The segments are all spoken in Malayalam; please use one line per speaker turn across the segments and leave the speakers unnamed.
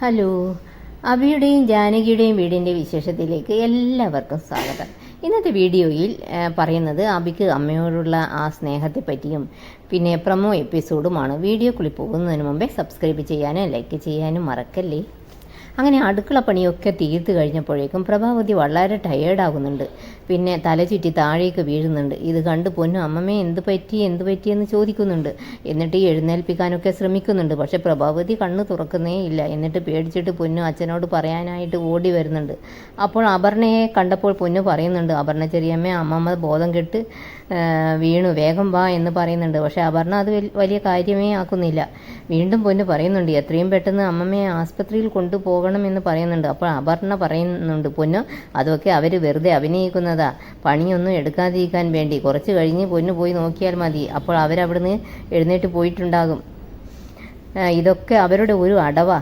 ഹലോ, അഭിയുടെയും ജാനകിയുടെയും വീടിൻ്റെ വിശേഷത്തിലേക്ക് എല്ലാവർക്കും സ്വാഗതം. ഇന്നത്തെ വീഡിയോയിൽ പറയുന്നത് അഭിക്ക് അമ്മയോടുള്ള ആ സ്നേഹത്തെ പറ്റിയും പിന്നെ പ്രൊമോ എപ്പിസോഡുമാണ്. വീഡിയോക്കുള്ളിൽ പോകുന്നതിന് മുമ്പേ സബ്സ്ക്രൈബ് ചെയ്യാനും ലൈക്ക് ചെയ്യാനും മറക്കല്ലേ. അങ്ങനെ അടുക്കള പണിയൊക്കെ തീർത്ത് കഴിഞ്ഞപ്പോഴേക്കും പ്രഭാവതി വളരെ ടയേർഡാകുന്നുണ്ട്. പിന്നെ തല ചുറ്റി താഴേക്ക് വീഴുന്നുണ്ട്. ഇത് കണ്ട് പൊന്നു അമ്മമ്മേ എന്ത് പറ്റിയെന്ന് ചോദിക്കുന്നുണ്ട്. എന്നിട്ട് എഴുന്നേൽപ്പിക്കാനൊക്കെ ശ്രമിക്കുന്നുണ്ട്. പക്ഷെ പ്രഭാവതി കണ്ണ് തുറക്കുന്നേ ഇല്ല. എന്നിട്ട് പേടിച്ചിട്ട് പൊന്നു അച്ഛനോട് പറയാനായിട്ട് ഓടി വരുന്നുണ്ട്. അപ്പോൾ അപർണയെ കണ്ടപ്പോൾ പൊന്നു പറയുന്നുണ്ട്, അപർണ ചെറിയമ്മ അമ്മമ്മ ബോധം കെട്ട് വീണു, വേഗം വാ എന്ന് പറയുന്നുണ്ട്. പക്ഷെ അപർണ അത് വലിയ കാര്യമേ ആക്കുന്നില്ല. വീണ്ടും പൊന്നു പറയുന്നുണ്ട്, എത്രയും പെട്ടെന്ന് അമ്മമ്മയെ ആസ്പത്രിയിൽ കൊണ്ടുപോകണമെന്ന് പറയുന്നുണ്ട്. അപ്പോൾ അപർണ പറയുന്നുണ്ട്, പൊന്നു അതൊക്കെ അവർ വെറുതെ അഭിനയിക്കുന്നതാ, പണിയൊന്നും എടുക്കാതിരിക്കാൻ വേണ്ടി. കുറച്ച് കഴിഞ്ഞ് പൊന്നു പോയി നോക്കിയാൽ മതി. അപ്പോൾ അവരവിടുന്ന് എഴുന്നേറ്റ് പോയിട്ടുണ്ടാകും. ഇതൊക്കെ അവരുടെ ഒരു അടവാ.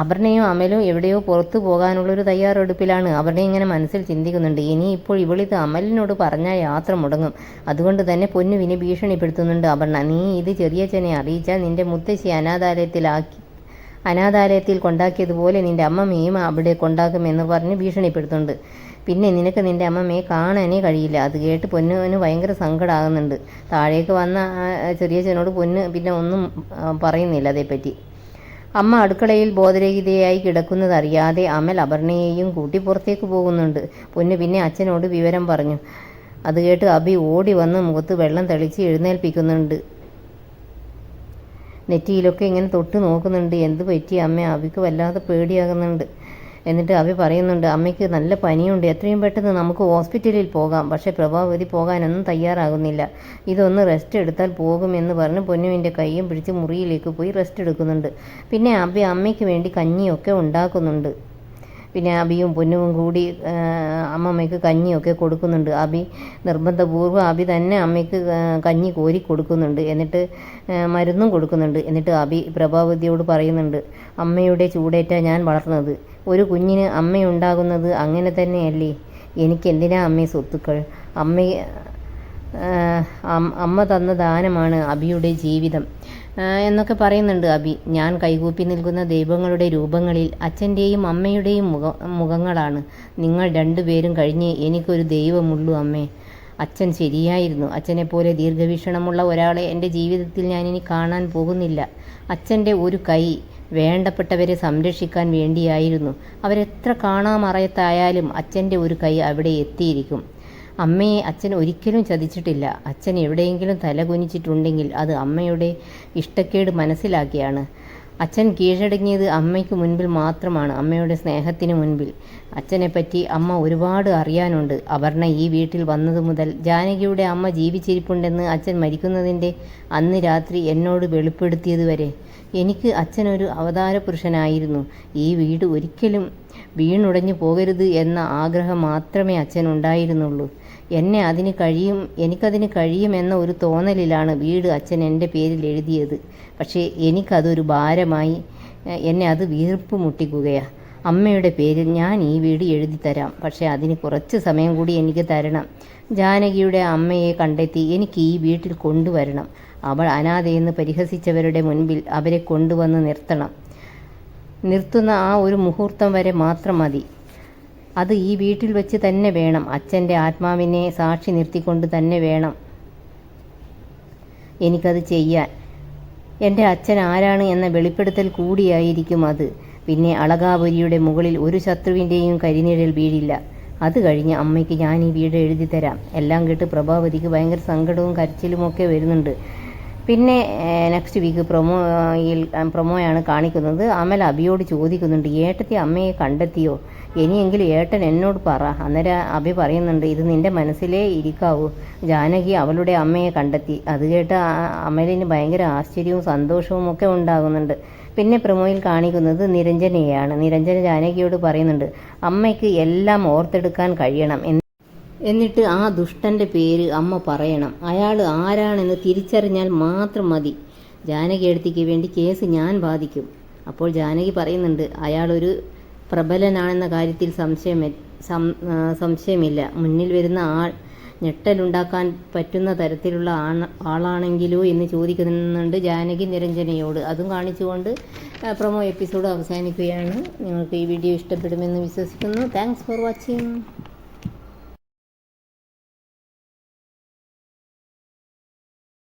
അപർണയും അമലും എവിടെയോ പുറത്തു പോകാനുള്ളൊരു തയ്യാറെടുപ്പിലാണ്. അപർണ ഇങ്ങനെ മനസ്സിൽ ചിന്തിക്കുന്നുണ്ട്, ഇനി ഇപ്പോൾ ഇവളിത് അമലിനോട് പറഞ്ഞാൽ യാത്ര മുടങ്ങും. അതുകൊണ്ട് തന്നെ പൊന്നുവിനെ ഭീഷണിപ്പെടുത്തുന്നുണ്ട് അപർണ. നീ ഇത് ചെറിയച്ഛനെ അറിയിച്ചാൽ നിന്റെ മുത്തശ്ശി അനാഥാലയത്തിൽ കൊണ്ടാക്കിയതുപോലെ നിന്റെ അമ്മമ്മയും അവിടെ കൊണ്ടാക്കുമെന്ന് പറഞ്ഞ് ഭീഷണിപ്പെടുത്തുന്നുണ്ട്. പിന്നെ നിനക്ക് നിന്റെ അമ്മമ്മയെ കാണാനേ കഴിയില്ല. അത് കേട്ട് പൊന്നുവിന് ഭയങ്കര സങ്കടമാകുന്നുണ്ട്. താഴേക്ക് വന്ന ചെറിയച്ഛനോട് പൊന്ന് പിന്നെ ഒന്നും പറയുന്നില്ല അതേപ്പറ്റി. അമ്മ അടുക്കളയിൽ ബോധരഹിതയായി കിടക്കുന്നതറിയാതെ അമൽ അപർണയെയും കൂട്ടി പുറത്തേക്ക് പോകുന്നുണ്ട്. പൊന്നു പിന്നെ അച്ഛനോട് വിവരം പറഞ്ഞു. അത് കേട്ട് അഭി ഓടി വന്ന് മുഖത്ത് വെള്ളം തെളിച്ച് എഴുന്നേൽപ്പിക്കുന്നുണ്ട്. നെറ്റിയിലൊക്കെ ഇങ്ങനെ തൊട്ട് നോക്കുന്നുണ്ട്. എന്ത് പറ്റി അമ്മ? അഭിക്ക് വല്ലാതെ പേടിയാകുന്നുണ്ട്. എന്നിട്ട് അഭി പറയുന്നുണ്ട്, അമ്മയ്ക്ക് നല്ല പനിയുണ്ട്, എത്രയും പെട്ടെന്ന് നമുക്ക് ഹോസ്പിറ്റലിൽ പോകാം. പക്ഷേ പ്രഭാവതി പോകാനൊന്നും തയ്യാറാകുന്നില്ല. ഇതൊന്ന് റെസ്റ്റ് എടുത്താൽ പോകുമെന്ന് പറഞ്ഞ് പൊന്നുവിൻ്റെ കൈയും പിടിച്ച് മുറിയിലേക്ക് പോയി റെസ്റ്റ് എടുക്കുന്നുണ്ട്. പിന്നെ അഭി അമ്മയ്ക്ക് വേണ്ടി കഞ്ഞിയൊക്കെ ഉണ്ടാക്കുന്നുണ്ട്. പിന്നെ അഭിയും പൊന്നുവും കൂടി അമ്മമ്മയ്ക്ക് കഞ്ഞിയൊക്കെ കൊടുക്കുന്നുണ്ട്. അഭി നിർബന്ധപൂർവ്വം അഭി തന്നെ അമ്മയ്ക്ക് കഞ്ഞി കോരി കൊടുക്കുന്നുണ്ട്. എന്നിട്ട് മരുന്നും കൊടുക്കുന്നുണ്ട്. എന്നിട്ട് അഭി പ്രഭാവതിയോട് പറയുന്നുണ്ട്, അമ്മയുടെ ചൂടേറ്റ ഞാൻ വളർന്നത്. ഒരു കുഞ്ഞിന് അമ്മയുണ്ടാകുന്നത് അങ്ങനെ തന്നെയല്ലേ? എനിക്കെന്തിനാ അമ്മയെ സ്വത്തുക്കൾ? അമ്മ തന്ന ദാനമാണ് അഭിയുടെ ജീവിതം എന്നൊക്കെ പറയുന്നുണ്ട് അഭി. ഞാൻ കൈകൂപ്പി നിൽക്കുന്ന ദൈവങ്ങളുടെ രൂപങ്ങളിൽ അച്ഛൻ്റെയും അമ്മയുടെയും മുഖങ്ങളാണ് നിങ്ങൾ രണ്ടുപേരും കഴിഞ്ഞ് എനിക്കൊരു ദൈവമുള്ളൂ അമ്മേ. അച്ഛൻ ശരിയായിരുന്നു. അച്ഛനെപ്പോലെ ദീർഘവീക്ഷണമുള്ള ഒരാളെ എൻ്റെ ജീവിതത്തിൽ ഞാനിനി കാണാൻ പോകുന്നില്ല. അച്ഛൻ്റെ ഒരു കൈ വേണ്ടപ്പെട്ടവരെ സംരക്ഷിക്കാൻ വേണ്ടിയായിരുന്നു. അവരെത്ര കാണാമറയത്തായാലും അച്ഛൻ്റെ ഒരു കൈ അവിടെ എത്തിയിരിക്കും. അമ്മയെ അച്ഛൻ ഒരിക്കലും ചതിച്ചിട്ടില്ല. അച്ഛൻ എവിടെയെങ്കിലും തലകുനിച്ചിട്ടുണ്ടെങ്കിൽ അത് അമ്മയുടെ ഇഷ്ടക്കേട് മനസ്സിലാക്കിയാണ്. അച്ഛൻ കീഴടങ്ങിയത് അമ്മയ്ക്ക് മുൻപിൽ മാത്രമാണ്, അമ്മയുടെ സ്നേഹത്തിന് മുൻപിൽ. അച്ഛനെപ്പറ്റി അമ്മ ഒരുപാട് അറിയാനുണ്ട്. അപർണ ഈ വീട്ടിൽ വന്നതു മുതൽ ജാനകിയുടെ അമ്മ ജീവിച്ചിരിപ്പുണ്ടെന്ന് അച്ഛൻ മരിക്കുന്നതിൻ്റെ അന്ന് രാത്രി എന്നോട് വെളിപ്പെടുത്തിയതുവരെ എനിക്ക് അച്ഛനൊരു അവതാര പുരുഷനായിരുന്നു. ഈ വീട് ഒരിക്കലും വീണുടഞ്ഞു പോകരുത് എന്ന ആഗ്രഹം മാത്രമേ അച്ഛനുണ്ടായിരുന്നുള്ളൂ. എനിക്കതിന് കഴിയുമെന്ന ഒരു തോന്നലിലാണ് വീട് അച്ഛൻ എൻ്റെ പേരിൽ എഴുതിയത്. പക്ഷേ എനിക്കതൊരു ഭാരമായി. എന്നെ അത് വീർപ്പ് മുട്ടിക്കുകയാണ്. അമ്മയുടെ പേരിൽ ഞാൻ ഈ വീട് എഴുതി തരാം. പക്ഷേ അതിന് കുറച്ച് സമയം കൂടി എനിക്ക് തരണം. ജാനകിയുടെ അമ്മയെ കണ്ടെത്തി എനിക്ക് ഈ വീട്ടിൽ കൊണ്ടുവരണം. അവൾ അനാഥയെന്ന് പരിഹസിച്ചവരുടെ മുൻപിൽ അവരെ കൊണ്ടുവന്ന് നിർത്തുന്ന ആ ഒരു മുഹൂർത്തം വരെ മാത്രം മതി. അത് ഈ വീട്ടിൽ വെച്ച് തന്നെ വേണം. അച്ഛൻ്റെ ആത്മാവിനെ സാക്ഷി നിർത്തിക്കൊണ്ട് തന്നെ വേണം എനിക്കത് ചെയ്യാൻ. എൻ്റെ അച്ഛൻ ആരാണ് എന്ന വെളിപ്പെടുത്തൽ കൂടിയായിരിക്കും അത്. പിന്നെ അളകാപുരിയുടെ മുകളിൽ ഒരു ശത്രുവിൻ്റെയും കരിനിഴൽ വീഴില്ല. അത് കഴിഞ്ഞ് അമ്മയ്ക്ക് ഞാൻ ഈ വീട് എഴുതി തരാം. എല്ലാം കേട്ട് പ്രഭാവതിക്ക് ഭയങ്കര സങ്കടവും കരച്ചിലുമൊക്കെ വരുന്നുണ്ട്. പിന്നെ നെക്സ്റ്റ് വീക്ക് പ്രൊമോയാണ് കാണിക്കുന്നത്. അമൽ അഭിയോട് ചോദിക്കുന്നുണ്ട്, ഏട്ടത്തി അമ്മയെ കണ്ടെത്തിയോ? ഇനിയെങ്കിലും ഏട്ടൻ എന്നോട് പറ. അന്നേരം അഭി പറയുന്നുണ്ട്, ഇത് നിൻ്റെ മനസ്സിലേ ഇരിക്കാവൂ. ജാനകി അവളുടെ അമ്മയെ കണ്ടെത്തി. അത് കേട്ട് അമലിന് ഭയങ്കര ആശ്ചര്യവും സന്തോഷവും ഒക്കെ ഉണ്ടാകുന്നുണ്ട്. പിന്നെ പ്രൊമോയിൽ കാണിക്കുന്നത് നിരഞ്ജനയെയാണ്. നിരഞ്ജന ജാനകിയോട് പറയുന്നുണ്ട്, അമ്മയ്ക്ക് എല്ലാം ഓർത്തെടുക്കാൻ കഴിയണം. എന്നിട്ട് ആ ദുഷ്ടൻ്റെ പേര് അമ്മ പറയണം. അയാൾ ആരാണെന്ന് തിരിച്ചറിഞ്ഞാൽ മാത്രം മതി. ജാനകി എടുത്തിക്ക് വേണ്ടി കേസ് ഞാൻ ബാധിക്കും. അപ്പോൾ ജാനകി പറയുന്നുണ്ട്, അയാളൊരു പ്രബലനാണെന്ന കാര്യത്തിൽ സംശയമില്ല. മുന്നിൽ വരുന്ന ആൾ ഞെട്ടലുണ്ടാക്കാൻ പറ്റുന്ന തരത്തിലുള്ള ആളാണെങ്കിലോ എന്ന് ചോദിക്കുന്നുണ്ട് ജാനകി നിരഞ്ജനയോട്. അതും കാണിച്ചുകൊണ്ട് പ്രൊമോ എപ്പിസോഡ് അവസാനിക്കുകയാണ്. നിങ്ങൾക്ക് ഈ വീഡിയോ ഇഷ്ടപ്പെടുമെന്ന് വിശ്വസിക്കുന്നു. Thanks for watching.